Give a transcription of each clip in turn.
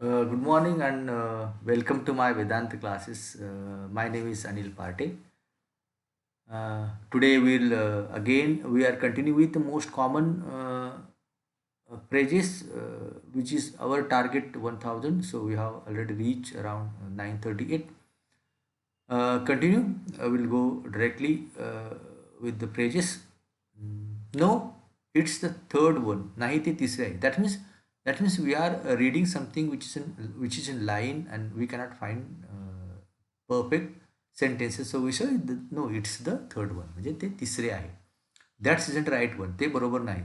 Good morning and welcome to my Vedanta classes. My name is Anil Parte. Today we are continuing with the most common phrases, which is our target 1000. So we have already reached around 938. Continue. I will go directly with the phrases. No, it's the third one. Nahi te tisra hai. That means we are reading something which is in line and we cannot find perfect sentences. So we say no, it's the third one. म्हणजे ते तिसरे आहे. That isn't right one. ते बरोबर नाही.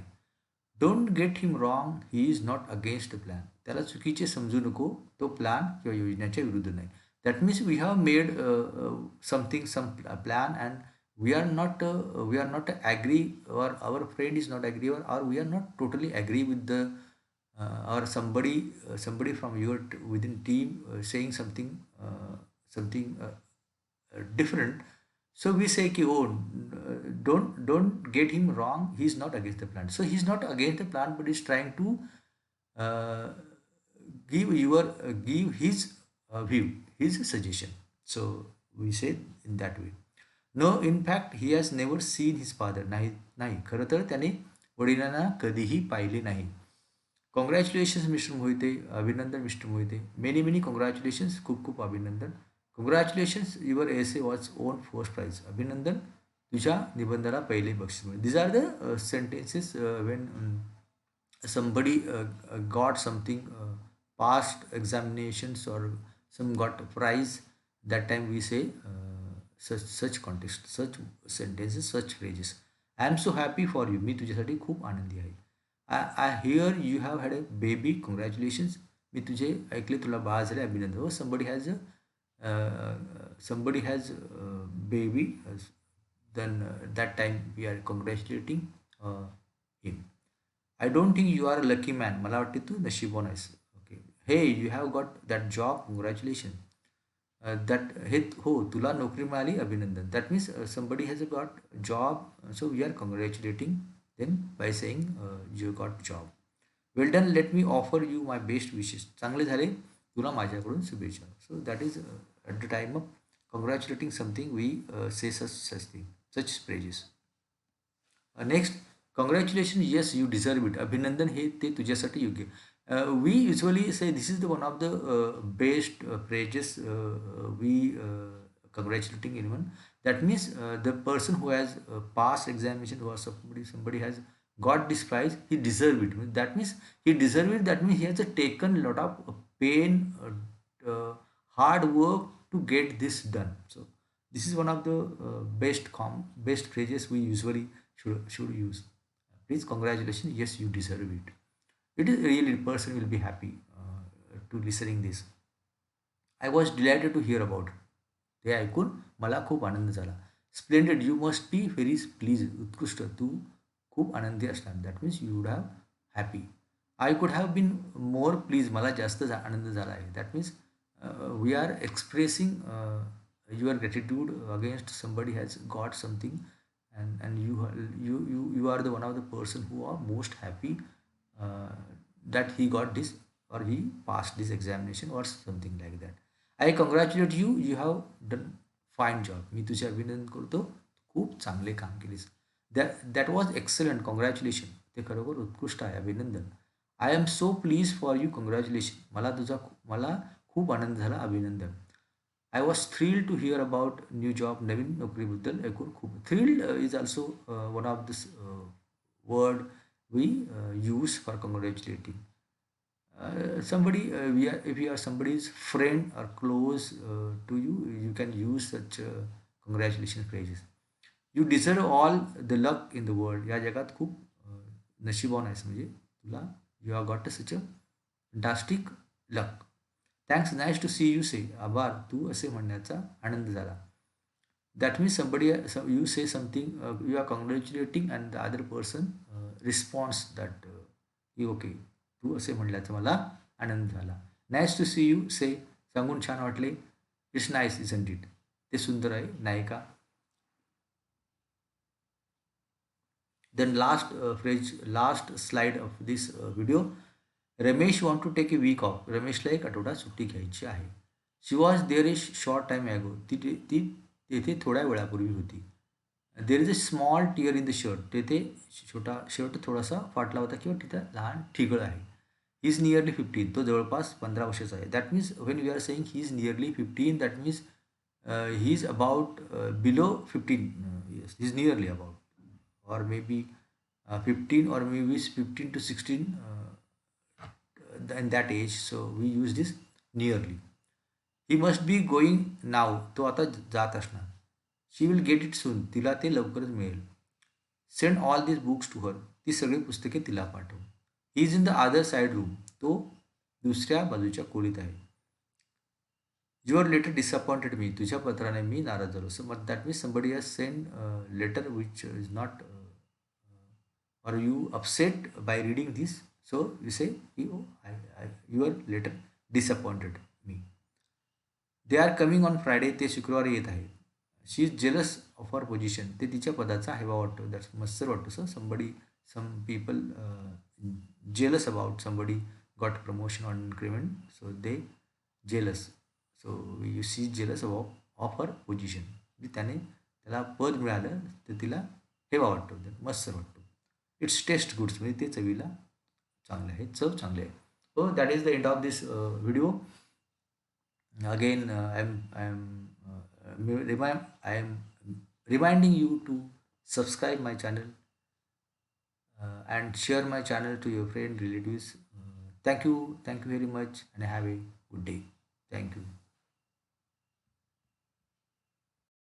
Don't get him wrong, he is not against the plan. त्याला चुकीचे समजू नको, तो प्लॅन किंवा योजनेच्या विरुद्ध नाही. That means we have made something some plan and we are not agree, or our friend is not agree, or we are not totally agree with the or somebody from your within team saying something different. So we say ki, oh, don't get him wrong, he's not against the plan. So he's not against the plan, but he's trying to uh, give his view, his suggestion. So we say in that way. No, in fact he has never seen his father. नाही नाही, खरं तर त्याने वडिलांना कधीही पाहिले नाही. Congratulations mister Mohite, अभिनंदन mister Mohite. Many many congratulations, खूप खूप अभिनंदन. Congratulations, your essay was won first prize. अभिनंदन, तुझ्या निबंधाला पहिले बक्षीस मिळाले. These are the sentences when somebody got something, past examinations, or some got a prize. That time we say such context, such sentences, such phrases. I am so happy for you. मी तुझ्यासाठी खूप आनंदी आहे. I hear you have had a baby. Congratulations. मी तुझे ऐकले, तुला बाळ झाले, अभिनंदन. Oh, somebody has baby. Then that time we are congratulating him. I don't think you are a lucky man. मला वाटते तू नशीबवान आहेस. Okay. Hey, you have got that job. Congratulations. That हे हो, तुला नोकरी मिळाली, अभिनंदन. That means somebody has got job. So we are congratulating them by saying you got job. Well done. Let me offer you my best wishes. चांगले झाले, तुला माझ्याकडून शुभेच्छा. So that is at the time of congratulating something we say such thing, such phrases. Next, congratulation, yes you deserve it. अभिनंदन, हे ते तुझ्यासाठी योग्य. We usually से this is the one of the best phrases we congratulating anyone. That means the person who has passed examination, or somebody has got this prize, he deserve it. That means he deserve it. That means he has taken a lot of pain, hard work to get this done. So this is one of the best phrases we usually should use. Please, congratulations, yes you deserve it. It is really, person will be happy to listening this. I was delighted to hear about it. ते ऐकून मला खूप आनंद झाला. Splendid, you must be very pleased. उत्कृष्ट, तू खूप आनंदी असणार. That means you would have happy. I could have been more pleased, मला जास्त आनंद झाला आहे. That means we are expressing your gratitude against somebody has got something, and you are the one of the person who are most happy that he got this, or he passed this examination, or something like that. I congratulate you, you have done fine job. मी तुझे अभिनंदन करतो, खूप चांगले काम केलेस. That was excellent, congratulation. ते खरोखर उत्कृष्ट आहे, अभिनंदन. I am so pleased for you, congratulation. मला खूप आनंद झाला, अभिनंदन. I was thrilled to hear about new job, नवीन नोकरीबद्दल ऐकून खूप. Thrilled is also one of this word we use for congratulating. Somebody, if you are somebody's friend or close to you, you can use such congratulation phrases. You deserve all the luck in the world. या जगात खूप नशीबवान आहेस, म्हणजे तुला you have got such a fantastic luck. Thanks, nice to see you say. आभार, तू असे म्हणण्याचा आनंद झाला. That means somebody, you say something, you are congratulating, and the other person responds that okay, तू असे म्हणल्याचा मला आनंद झाला. नाईस टू सी यू से, सांगून छान वाटले. इट्स नाईस इजंट इट, ते सुंदर आहे, नाही का. Then last phrase, last slide of this video. Ramesh want to take a week off. रमेशला एक आठवडा सुट्टी घ्यायची आहे. She was there is short time ago. ती तेथे थोड्या वेळापूर्वी होती. There is a small tear in the shirt. तेथे छोटा शर्ट थोडासा फाटला होता किंवा तिथं लहान ठिगळ आहे. He is nearly 15. तो जवळपास 15 वर्षाचा आहे. That means when we are saying he is nearly 15, that means he is about below 15 years. He is nearly about, or maybe 15, or maybe 15 to 16, in that age. So we use this nearly. He must be going now. तो आता जात असणार. She will get it soon. तिला ते लवकरच मिळेल. Send all this books to her. ती सगळी पुस्तके तिला पाठव. He is in the other side room. तो दुसऱ्या बाजूच्या खोलीत आहे. Your letter disappointed me. तुझ्या पत्राने मी नाराज झालो. सो मग that means somebody has send letter which is not, or you upset by reading this. So you say, your letter disappointed me. They are coming on Friday. ते शुक्रवारी येत आहे. She is jealous of her position. ते तिच्या पदाचा हेवा वाटतो. That's मत्सर वाटतो. Sir somebody, some people jealous about somebody got promotion or increment, so they jealous. So you see jealous of her position. त्याला पद मिळालं तर तिला हेवा वाटतो, मत्सर वाटतो. इट्स टेस्ट गुड्स, म्हणजे ते चवीला चांगले आहे, चव चांगली आहे. So that is the end of this video. Again, I am reminding you to subscribe my channel and share my channel to your friend relatives. Thank you very much, and have a good day. Thank you.